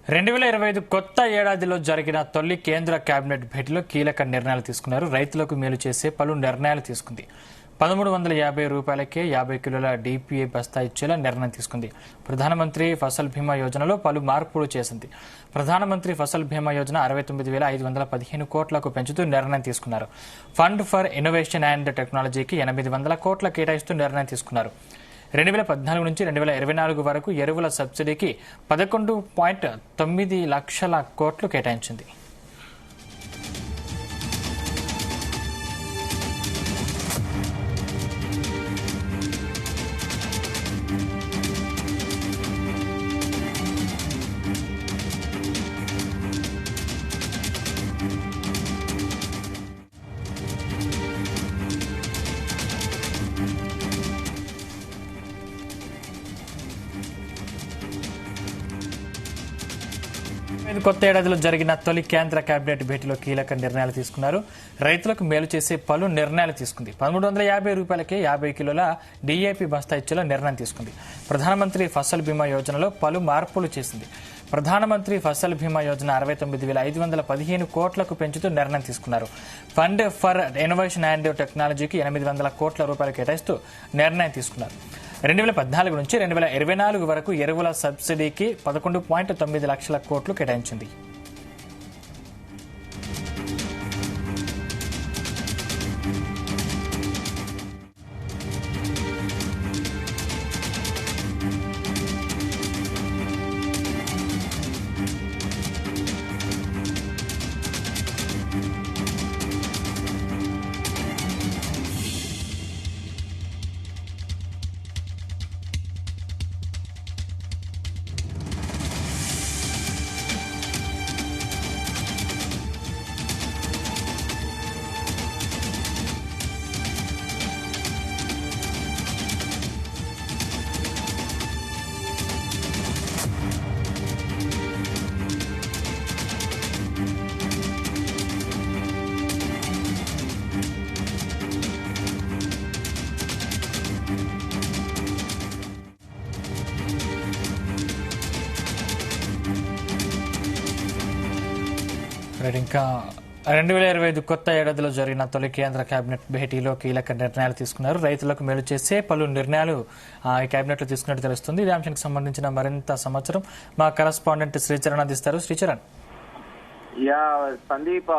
2025 కొత్త ఏడాదిలో జరిగిన తొలి కేంద్ర కేబినెట్ భేటీలో కీలక నిర్ణయాలు తీసుకున్నారు. రైతులకు మేలు చేసే పలు నిర్ణయాలు తీసుకుంది. 1350 రూపాయలకే 50 కిలోల డిపిఏ బస్తా ఇచ్చేలా నిర్ణయం తీసుకుంది. ప్రధానమంత్రి ఫసల్ బీమా యోజనలో పలు మార్పులు చేసింది. ప్రధానమంత్రి ఫసల్ బీమా యోజన 69,515 కోట్లకు పెంచుతూ నిర్ణయం తీసుకున్నారు. ఫండ్ ఫర్ ఇన్నోవేషన్ అండ్ టెక్నాలజీకి 800 కోట్ల కేటాయిస్తూ నిర్ణయం తీసుకున్నారు. 2014 నుంచి 2024 వరకు ఎరువుల సబ్సిడీకి 11.9 లక్షల కోట్లు కేటాయించింది. కొత్త ఏడాదిలో జరిగిన తొలి కేంద్ర కేబినెట్ భేటీలో కీలక నిర్ణయాలు తీసుకున్నారు. రైతులకు మేలు చేసే పలు నిర్ణయాలు తీసుకుంది. 1350 రూపాయలకే 50 కిలోల డిఏపి బస్తా ఇచ్చేలా నిర్ణయం తీసుకుంది. ప్రధానమంత్రి ఫసల్ బీమా యోజనలో పలు మార్పులు చేసింది. ప్రధానమంత్రి ఫసల్ బీమా యోజన 69,515 కోట్లకు పెంచుతూ నిర్ణయం తీసుకున్నారు. ఫండ్ ఫర్ ఇన్నోవేషన్ అండ్ టెక్నాలజీకి 800 కోట్ల రూపాయలు కేటాయిస్తూ నిర్ణయం తీసుకున్నారు. 2014 నుంచి 2024 వరకు ఎరువుల సబ్సిడీకి 11.9 లక్షల కోట్లు కేటాయించింది. ఇంకా 2025 కొత్త ఏడాదిలో జరిగిన తొలి కేంద్ర కేబినెట్ భేటీలో కీలక నిర్ణయాలు తీసుకున్నారు. రైతులకు మేలు చేసే పలు నిర్ణయాలు ఈ కేబినెట్ లో తీసుకున్నట్టు తెలుస్తుంది. ఇదే అంశానికి సంబంధించిన మరింత సమాచారం మా కరెస్పాండెంట్ శ్రీచరణ్ అందిస్తారు. శ్రీచరణ్. సందీప్,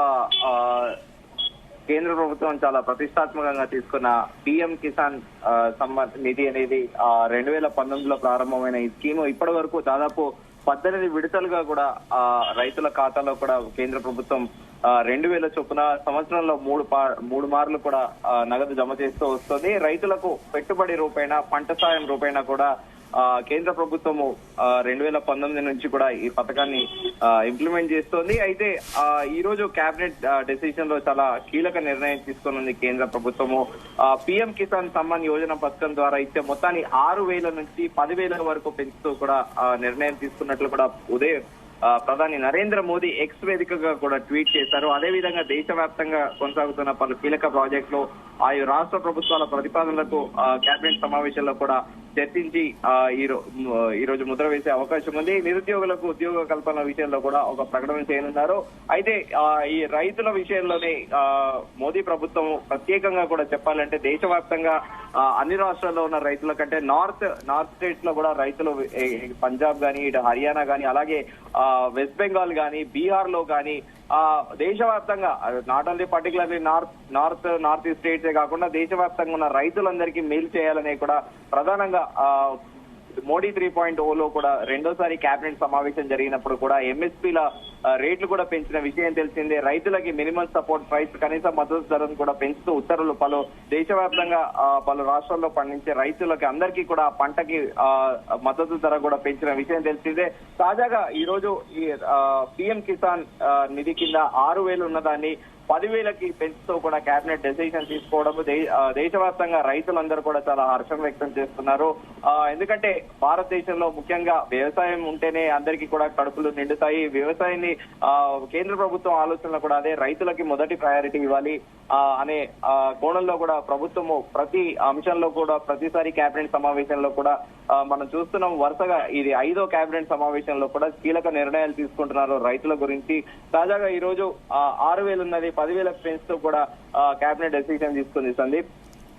కేంద్ర ప్రభుత్వం చాలా ప్రతిష్టాత్మకంగా తీసుకున్న పిఎం కిసాన్ నిధి అనేది 2019లో ప్రారంభమైన ఈ స్కీమ్ ఇప్పటి వరకు దాదాపు 18 విడతలుగా కూడా రైతుల ఖాతాలో కూడా కేంద్ర ప్రభుత్వం 2,000 చొప్పున సంవత్సరంలో మూడు మార్లు కూడా నగదు జమ చేస్తూ వస్తుంది. రైతులకు పెట్టుబడి రూపేణా, పంట సాయం రూపేణా కూడా కేంద్ర ప్రభుత్వము 2019 నుంచి కూడా ఈ పథకాన్ని ఇంప్లిమెంట్ చేస్తోంది. అయితే ఈ రోజు కేబినెట్ డెసిషన్ లో చాలా కీలక నిర్ణయం తీసుకున్నది కేంద్ర ప్రభుత్వము. పిఎం కిసాన్ సమ్మాన్ యోజన పథకం ద్వారా ఇచ్చే మొత్తాన్ని 6,000 నుంచి 10,000 వరకు పెంచుతూ కూడా నిర్ణయం తీసుకున్నట్లు కూడా ప్రధాని నరేంద్ర మోదీ ఎక్స్ వేదికగా కూడా ట్వీట్ చేశారు. అదేవిధంగా దేశవ్యాప్తంగా కొనసాగుతున్న పలు కీలక ప్రాజెక్టులు ఆయా రాష్ట్ర ప్రభుత్వాల ప్రతిపాదనలకు కేబినెట్ సమావేశంలో కూడా చర్చించి ఈ రోజు ముద్ర వేసే అవకాశం ఉంది. నిరుద్యోగులకు ఉద్యోగ కల్పన విషయంలో కూడా ఒక ప్రకటన చేయనున్నారు. అయితే ఈ రైతుల విషయంలోనే మోదీ ప్రభుత్వం ప్రత్యేకంగా కూడా చెప్పాలంటే దేశవ్యాప్తంగా అన్ని రాష్ట్రాల్లో ఉన్న రైతుల కంటే నార్త్ స్టేట్స్ లో కూడా రైతులు పంజాబ్ గానీ, ఇటు హర్యానా గానీ, అలాగే వెస్ట్ బెంగాల్ గానీ, బీహార్ లో గానీ దేశవ్యాప్తంగా not only particularly north east స్టేట్సే కాకుండా దేశవ్యాప్తంగా ఉన్న రైతులందరికీ మేలు చేయాలనే కూడా ప్రధానంగా మోడీ 3.0లో కూడా రెండోసారి కేబినెట్ సమావేశం జరిగినప్పుడు కూడా ఎంఎస్పీల రేట్లు కూడా పెంచిన విషయం తెలిసిందే. రైతులకి మినిమం సపోర్ట్ ప్రైస్, కనీస మద్దతు ధరను కూడా పెంచుతూ ఉత్తర్వులు దేశవ్యాప్తంగా పలు రాష్ట్రాల్లో పండించే రైతులకి అందరికీ కూడా పంటకి మద్దతు ధర కూడా పెంచిన విషయం తెలిసిందే. తాజాగా ఈ రోజు ఈ పిఎం కిసాన్ నిధి కింద 6,000 ఉన్నదాన్ని 10,000కి పెంచుతూ కూడా కేబినెట్ డెసిషన్ తీసుకోవడం దేశవ్యాప్తంగా రైతులందరూ కూడా చాలా హర్షం వ్యక్తం చేస్తున్నారు. ఎందుకంటే భారతదేశంలో ముఖ్యంగా వ్యవసాయం ఉంటేనే అందరికీ కూడా కడుపులు నిండుతాయి. వ్యవసాయాన్ని కేంద్ర ప్రభుత్వం ఆలోచనలో కూడా అదే, రైతులకి మొదటి ప్రయారిటీ ఇవ్వాలి అనే కోణంలో కూడా ప్రభుత్వము ప్రతి అంశంలో కూడా ప్రతిసారి కేబినెట్ సమావేశంలో కూడా మనం చూస్తున్నాం వరుసగా ఇది 5వ కేబినెట్ సమావేశంలో కూడా కీలక నిర్ణయాలు తీసుకుంటున్నారు రైతుల గురించి. తాజాగా ఈ రోజు 6,000 ఉన్నది 10,000 పెంచుతూ కూడా కేబినెట్ డెసిషన్ తీసుకుంది సందీప్.